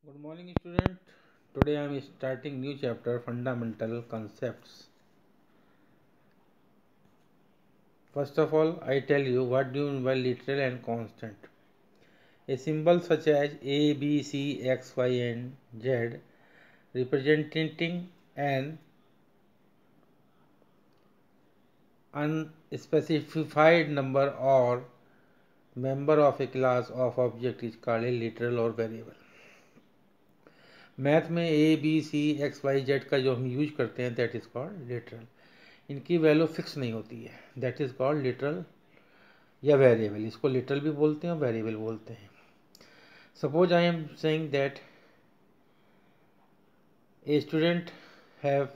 Good morning, student. Today I am starting new chapter Fundamental Concepts. First of all, I tell you what do you mean by literal and constant. A symbol such as A, B, C, X, Y, and Z representing an unspecified number or member of a class of object is called a literal or variable. Math में A B C X Y Z का जो हम use करते हैं that is called literal. इनकी value fix नहीं होती है, दैट इज कॉल्ड लिटरल या वेरिएबल. इसको लिटरल भी बोलते हैं और वेरिएबल बोलते हैं. Suppose I am saying that A student have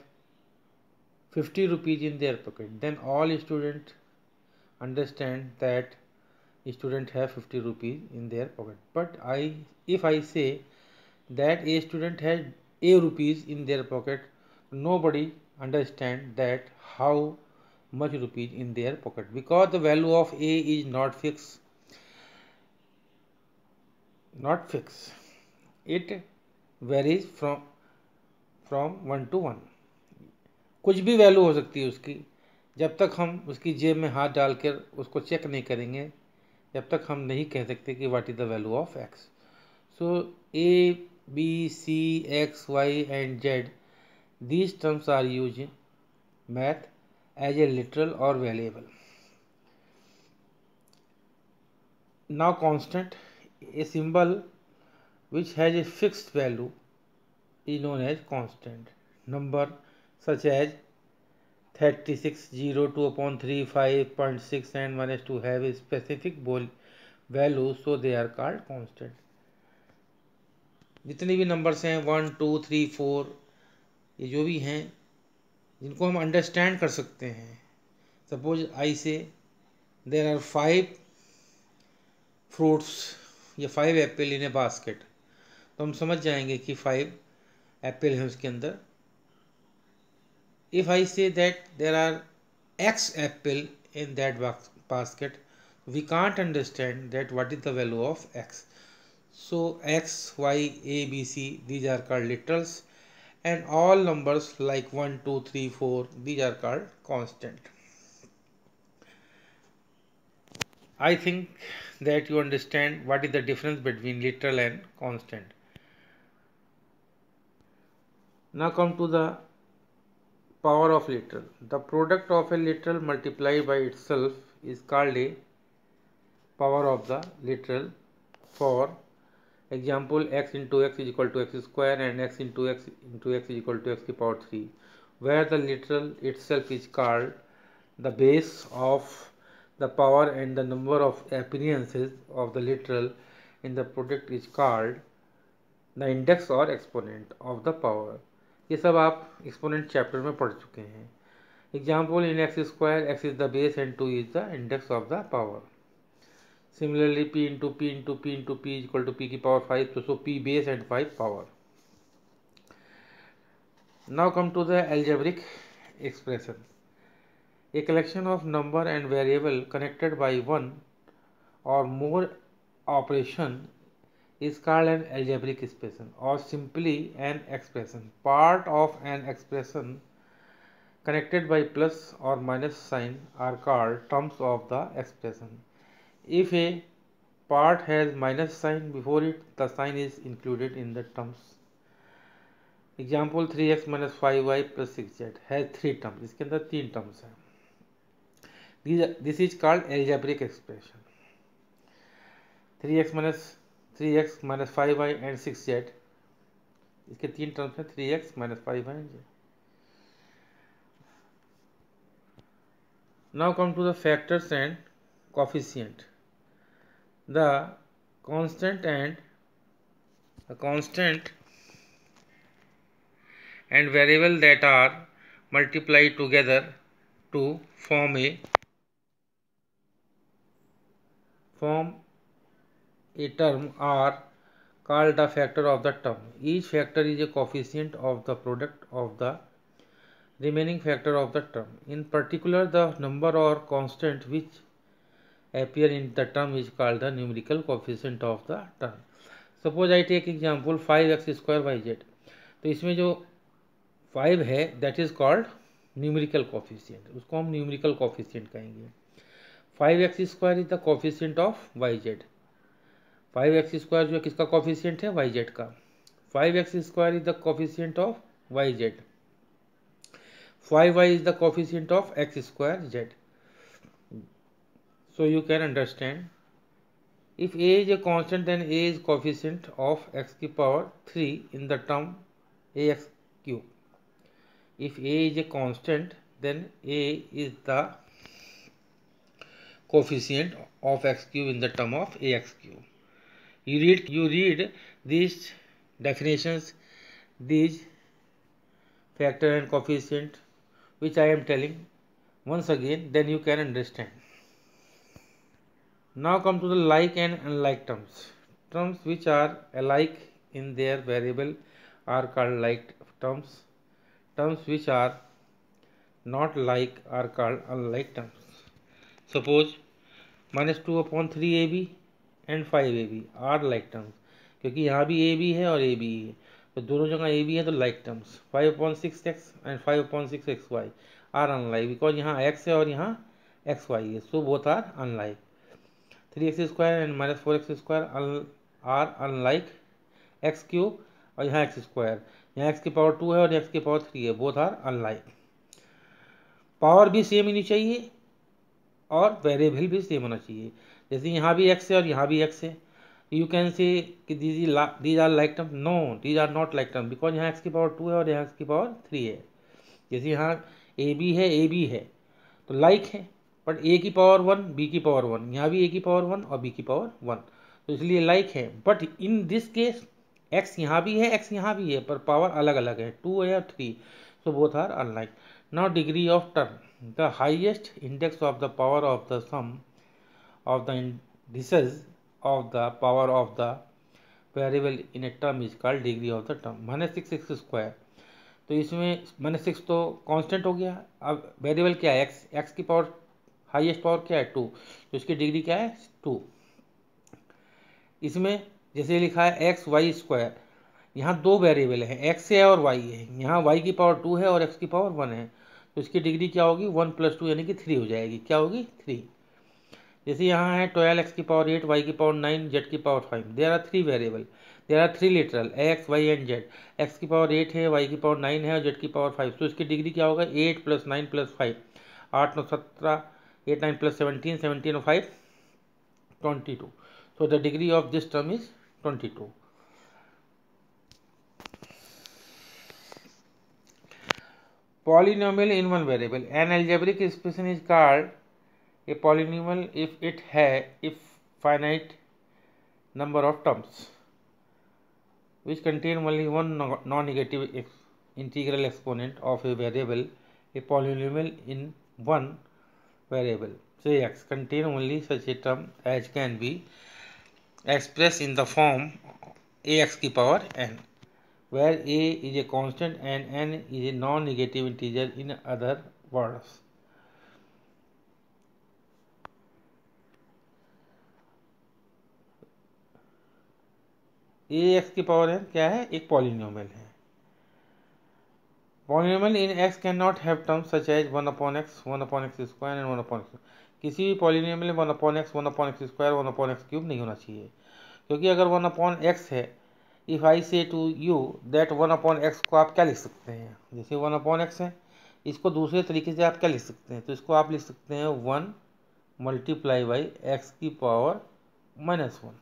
50 rupees in their pocket, then all students understand that student have 50 rupees in their pocket. But if I say that a student has a rupees in their pocket, nobody understand that how much rupees in their pocket, because the value of a is not fixed. It varies from 1 to 1. कुछ भी value हो सकती है उसकी. जब तक हम उसकी जेब में हाथ डालकर उसको चेक नहीं करेंगे, जब तक हम नहीं कह सकते कि what is the value of X. So A B C X Y and Z, these terms are used in math as a literal or variable. Now constant, a symbol which has a fixed value is known as constant. Number such as 36, 0, 2 upon 3, 5.6 and 1 is to have a specific value, so they are called constant. जितने भी numbers हैं 1, 2, 3, 4, ये जो भी हैं जिनको हम understand कर सकते हैं. सपोज आई से देर आर 5 फ्रूट्स या 5 एप्पल इन ए बास्केट, तो हम समझ जाएंगे कि 5 एप्पल हैं उसके अंदर. If I say that there are X apple in that basket, we can't understand that what is the value of X. So X, Y, A, B, C, these are called literals, and all numbers like 1, 2, 3, 4, these are called constant. I think that you understand what is the difference between literal and constant. Now come to the power of literal. The product of a literal multiplied by itself is called a power of the literal. For example, x into x is equal to x square and x into x is equal to x to the power 3, where the literal itself is called the base of the power and the number of appearances of the literal in the product is called the index or exponent of the power. ये सब आप exponent chapter में पढ़ चुके हैं. Example, in X square X is the base and 2 is the index of the power. Similarly p into P into P into P is equal to P की power 5, तो so p base and 5 power. Now come to the algebraic expression. A collection of number and variable connected by one or more operation is called an algebraic expression, or simply an expression. Part of an expression connected by plus or minus sign are called terms of the expression. If a part has minus sign before it, the sign is included in the terms. Example, 3x minus 5y plus 6z has 3 terms. इसके अंदर 3 terms हैं. This is called algebraic expression. 3x minus 5y and 6z, इसके 3 terms हैं, 3x minus 5y and z. Now come to the factors and coefficient. The constant and variable that are multiplied together to form a term are called the factor of the term. Each factor is a coefficient of the product of the remaining factor of the term. In particular, the number or constant which appear in the term is called the numerical coefficient of the term. Suppose I take example 5x² yz, तो इसमें जो 5 है that is called numerical coefficient, उसको हम numerical coefficient कहेंगे। 5x² is the coefficient of yz, 5x² जो किसका coefficient है, yz का। 5x² is the coefficient of yz, 5y is the coefficient of x square z. So you can understand, if a is a constant then a is coefficient of x की power 3 in the term ax cube. If a is a constant then a is the coefficient of x cube in the term of ax cube. You read these definitions, these factor and coefficient which I am telling once again, then you can understand. Now come to the like and unlike terms. Terms which are alike in their variable are called like terms. Terms which are not like are called unlike terms. Suppose -2/3ab and 5ab are like terms, क्योंकि यहाँ भी ab है और ab है, तो दोनों जगह ab है तो like terms. 5/6x and 5/6xy are unlike because यहाँ x है और यहाँ xy है, so both are unlike. 3x² and -4x² are unlike x cube और यहाँ x², यहाँ x की पावर 2 है और x की पावर 3 है, both are unlike. पावर भी सेम होनी चाहिए और वेरिएबल भी सेम होना चाहिए, जैसे यहाँ भी x है और यहाँ भी x है, यू कैन से कि these are like term, no these are not like term because यहाँ x की पावर 2 है और यहाँ x की पावर 3 है। जैसे यहाँ a b है तो लाइक है, बट a की पावर 1 b की पावर 1, यहाँ भी a की पावर 1 और b की पावर 1, तो इसलिए लाइक है। But in this case x यहाँ भी है x यहाँ भी है, पर पावर अलग अलग है, 2 है और 3, so both are unlike. Now degree of term, the highest index of the power of the sum of the indices of the power of the variable in a term is called degree of the term. -6x², तो इसमें -6 तो constant हो गया, अब variable क्या है x की power highest power क्या है 2, तो इसकी डिग्री क्या है 2। इसमें जैसे लिखा है xy², यहाँ दो वेरिएबल हैं x है और y है, यहाँ y की पावर 2 है और x की पावर 1 है, तो इसकी डिग्री क्या होगी 1 + 2 यानी कि 3 हो जाएगी, क्या होगी 3। जैसे यहाँ है 12x की पावर 8, y की पावर 9, z की power 5, there are 3 variable, there are 3 literal x y and z, x की पावर 8 है, y की पावर 9 है और z की पावर 5, तो इसकी डिग्री क्या होगा 8 + 9 + 5, 8 9 17, 8 9 + 17, 17 और 5 22, so the degree of this term is 22. Polynomial in one variable, an algebraic expression is called a polynomial if it has finite number of terms which contain only one non-negative integral exponent of a variable. A polynomial in one variable, say x, contain only such a term as can be expressed in the form ax की power n, where a is a constant and n is a non-negative integer. In other words, ax की power n क्या है, एक polynomial है। Polynomial in x can not have terms such as 1/x, 1/x² and 1/x। किसी भी polynomial में 1/x, 1/x², 1/x³ नहीं होना चाहिए, क्योंकि अगर 1/x है, इफ़ आई से टू यू दैट 1/x को आप क्या लिख सकते हैं, जैसे 1/x है, इसको दूसरे तरीके से आप क्या लिख सकते हैं, तो इसको आप लिख सकते हैं 1 × x की पावर -1।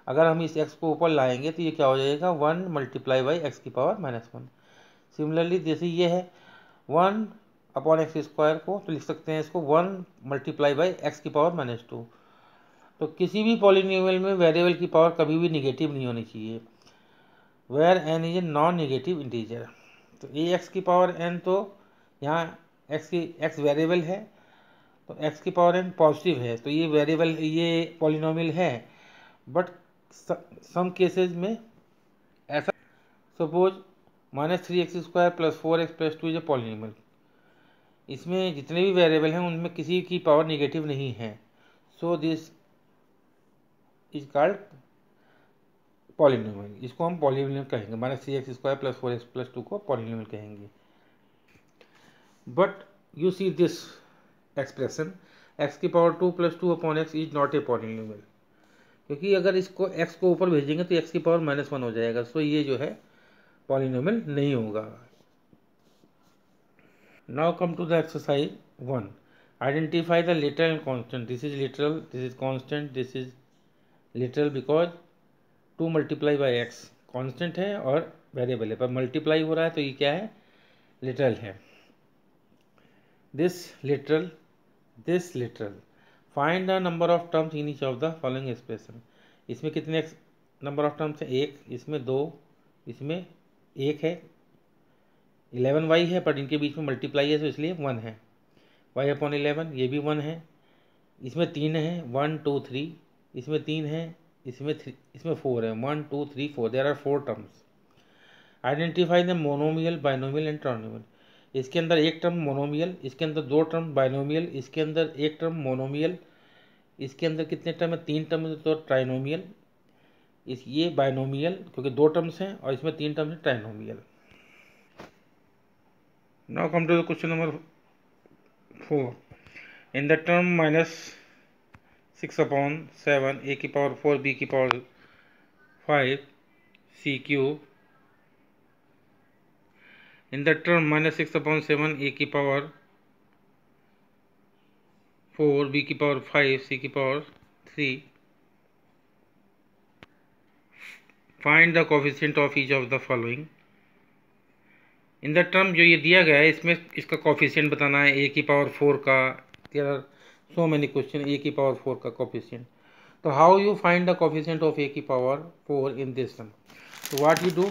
अगर हम इस x को ऊपर लाएंगे तो ये क्या हो जाएगा 1 × x की पावर -1। सिमिलरली जैसे ये है 1/x² को, तो लिख सकते हैं इसको 1 × x की पावर -2। तो किसी भी पॉलिनोमियल में वेरिएबल की पावर कभी भी निगेटिव नहीं होनी चाहिए, where n is a non negative integer. तो ax की पावर n, तो यहाँ x वेरिएबल है, तो x की पावर n पॉजिटिव है, तो ये वेरिएबल, ये पॉलिनोमियल है। बट सम केसेस में ऐसा, suppose -3x² + 4x + 2 is a polynomial, इसमें जितने भी वेरिएबल हैं उनमें किसी की पावर निगेटिव नहीं है, so this is called polynomial, इसको हम पॉलिनोमियल कहेंगे, -3x² + 4x + 2 को पॉलिनोमियल कहेंगे। But you see this expression x⁻2 + 2/x is not a polynomial, क्योंकि अगर इसको x को ऊपर भेजेंगे तो x⁻⁻1 हो जाएगा, सो ये जो है पॉलिनोमियल नहीं होगा। Now come to the exercise 1, identify the literal and constant. This is literal, this is constant, this is literal because 2 × x constant है और वेरिएबल है, पर मल्टीप्लाई हो रहा है तो ये क्या है, लिटरल है। This literal find the number of terms in each of the following expression. इसमें कितने नंबर ऑफ टर्म्स है, 1, इसमें 2, इसमें 1 है, 11y है, पर इनके बीच में मल्टीप्लाई है तो इसलिए 1 है, y/11 ये भी 1 है, इसमें 3 है, 1 2 3, इसमें 3 है, इसमें 4 है, 1 2 3 4, there are 4 terms. Identify the monomial, binomial and trinomial. इसके अंदर एक टर्म मोनोमियल, इसके अंदर 2 टर्म बाइनोमियल, इसके अंदर एक टर्म मोनोमियल, इसके अंदर कितने टर्म है, 3 टर्म है तो ट्राइनोमियल, ये बाइनोमियल क्योंकि 2 टर्म्स हैं और इसमें 3 टर्म्स है trinomial. Now come to the question number 4, in the term -6/7 a⁴ b⁵ c³ in the term -6/7 a⁴ b⁵ c³, find the coefficient of each of the following। In the term जो ये दिया गया है इसमें इसका coefficient बताना है, a⁴ का, there are so many question, a⁴ का कोफिशिएंट। तो how you find the coefficient of a⁴ in this term, तो व्हाट यू डू,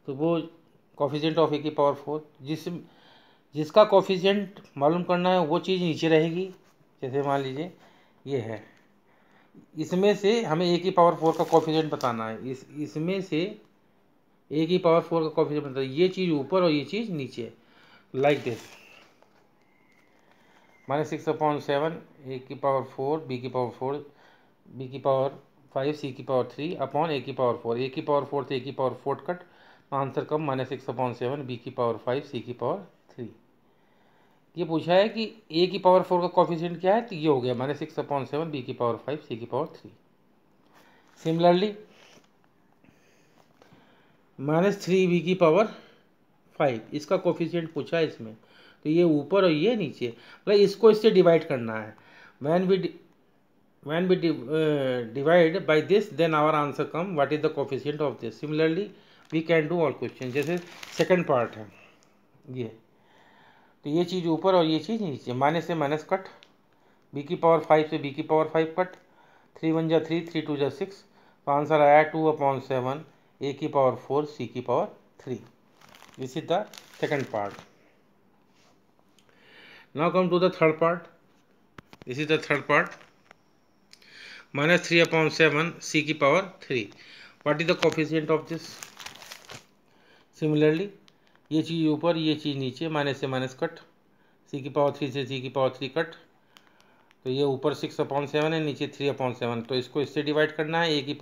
तो वो कोफिशिएंट ऑफ a⁴ जिसका कोफिशिएंट मालूम करना है वो चीज़ नीचे रहेगी। जैसे मान लीजिए ये है, इसमें से हमें a⁴ का कोफिशिएंट बताना है, इसमें से a⁴ का कोफिशिएंट बताना है, ये चीज़ ऊपर और ये चीज़ नीचे, like this -6/7 a⁴ b⁵ c³ upon a⁴ से a⁴ कट, आंसर कम -6/7 b⁵ c³। ये पूछा है कि a⁴ का कोफिशिएंट क्या है, तो ये हो गया -6/7 b⁵ c³। सिमिलरली -3b⁵ इसका कोफिशिएंट पूछा है इसमें, तो ये ऊपर और ये नीचे, मतलब इसको इससे डिवाइड करना है। When we divide by this then our answer come what is the coefficient of this. Similarly we can do all question. जैसे सेकंड पार्ट है ये, तो ये चीज़ ऊपर और ये चीज़ नीचे, माइनस से माइनस कट, b⁵ से b⁵ कट, 3 1 जा 3, 3 2 जा 6, तो आंसर आया 2/7 a⁴ c³। This is the second part. Now come to the third part. This is the third part. -3/7 c³। What is the coefficient of this? Similarly, ये चीज़ ऊपर ये चीज़ नीचे, minus से माइनस कट, c³ से c³ cut, तो ये ऊपर 6/7 है, नीचे 3/7, तो इसको इससे डिवाइड करना है, a⁴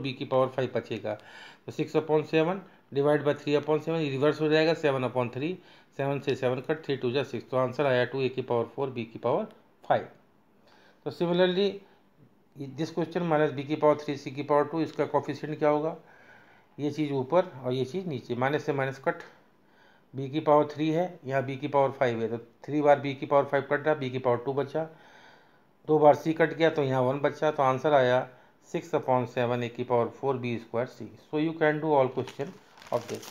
b⁵ बचेगा, तो 6/7 डिवाइड बाय 3/7 रिवर्स हो जाएगा, 7/3, 7 से 7 कट, 3 2 जा 6, तो आंसर आया 2 a⁴ b⁵। तो similarly this question -b⁵ c⁵, इसका कोफिशिएंट क्या होगा, ये चीज़ ऊपर और ये चीज़ नीचे, माइनस से माइनस कट, b⁵ है, यहाँ b⁵ है, तो 3 बार b⁵ कट रहा, b⁵ बचा, 2 बार c कट गया तो यहाँ 1 बचा, तो आंसर आया 6/7 a⁴ b²c। So you can do all question of this.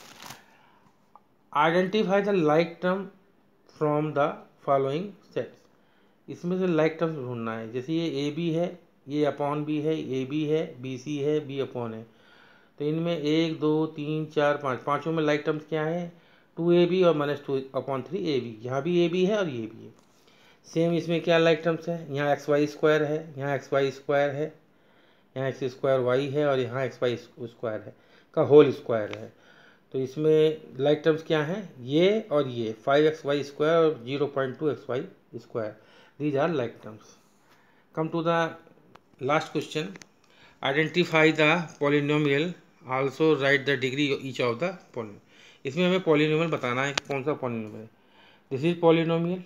Identify the like term from the following sets. इसमें से लाइक टर्म्स ढूंढना है। जैसे ये AB है, ये अपॉन B है, AB है, BC है, B अपॉन है, तो इनमें 1 2 3 4 5, पाँचों में लाइक टर्म्स क्या है, 2AB और -2/3 AB, यहाँ भी AB है और ये भी है। सेम इसमें क्या लाइक टर्म्स है, यहाँ xy² है, यहाँ xy² है, यहाँ x² है और यहाँ xy² है का होल स्क्वायर है, तो इसमें लाइक टर्म्स क्या हैं, ये और ये 5xy² और 0.2xy², these are like terms. Come to the last question, identify the polynomial, also write the degree each of the polynomial. इसमें हमें पॉलिनोमियल बताना है कि कौन सा पॉलिनोमियल है। This is polynomial,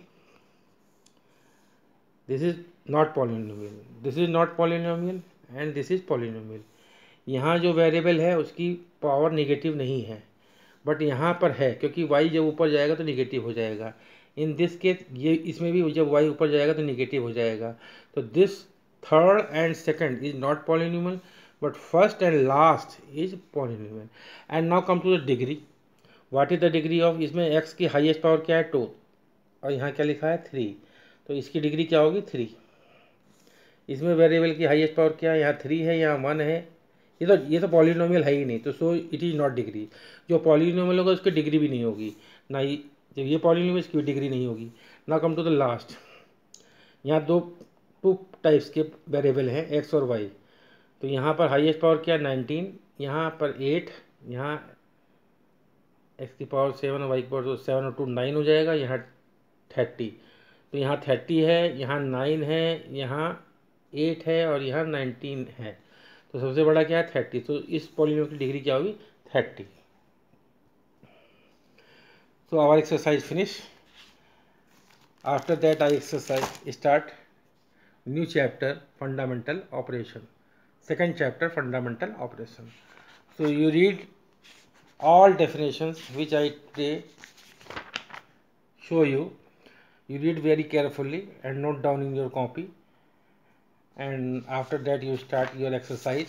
this is not polynomial, this is not polynomial and this is polynomial. यहाँ जो वेरिएबल है उसकी पावर नेगेटिव नहीं है, बट यहाँ पर है क्योंकि y जब ऊपर जाएगा तो नेगेटिव हो जाएगा। इन दिस केस ये इसमें भी जब y ऊपर जाएगा तो नेगेटिव हो जाएगा। तो this third and second is not polynomial, but first and last is polynomial. And now come to the degree. What is the degree of, इसमें x की हाईएस्ट पावर क्या है 2 और यहाँ क्या लिखा है 3, तो इसकी डिग्री क्या होगी 3। इसमें वेरिएबल की हाईएस्ट पावर क्या है, यहाँ 3 है, यहाँ 1 है। ये तो पॉलिनोमियल है ही नहीं, तो so it is not degree. जो पॉलिनोमियल होगा उसकी डिग्री भी नहीं होगी ना ही, जब ये पॉलिनोमियल इसकी डिग्री नहीं होगी। ना कम टू द लास्ट। यहाँ टू टाइप्स के वेरिएबल हैं एक्स और वाई। तो यहाँ पर हाईएस्ट पावर क्या है 19, यहाँ पर 8, यहाँ एक्स की पावर 7 और वाई की पावर 7 और 2 9 हो जाएगा, यहाँ 30। तो यहाँ 30 है, यहाँ 9 है, यहाँ 8 है और यहाँ 19 है। तो सबसे बड़ा क्या है 30। तो इस पॉलिनोमियल की डिग्री क्या होगी 30। So our exercise finish. After that I exercise start new chapter fundamental operation. Second chapter fundamental operation. So you read all definitions which I today show you. You read very carefully and note down in your copy. And after that you start your exercise.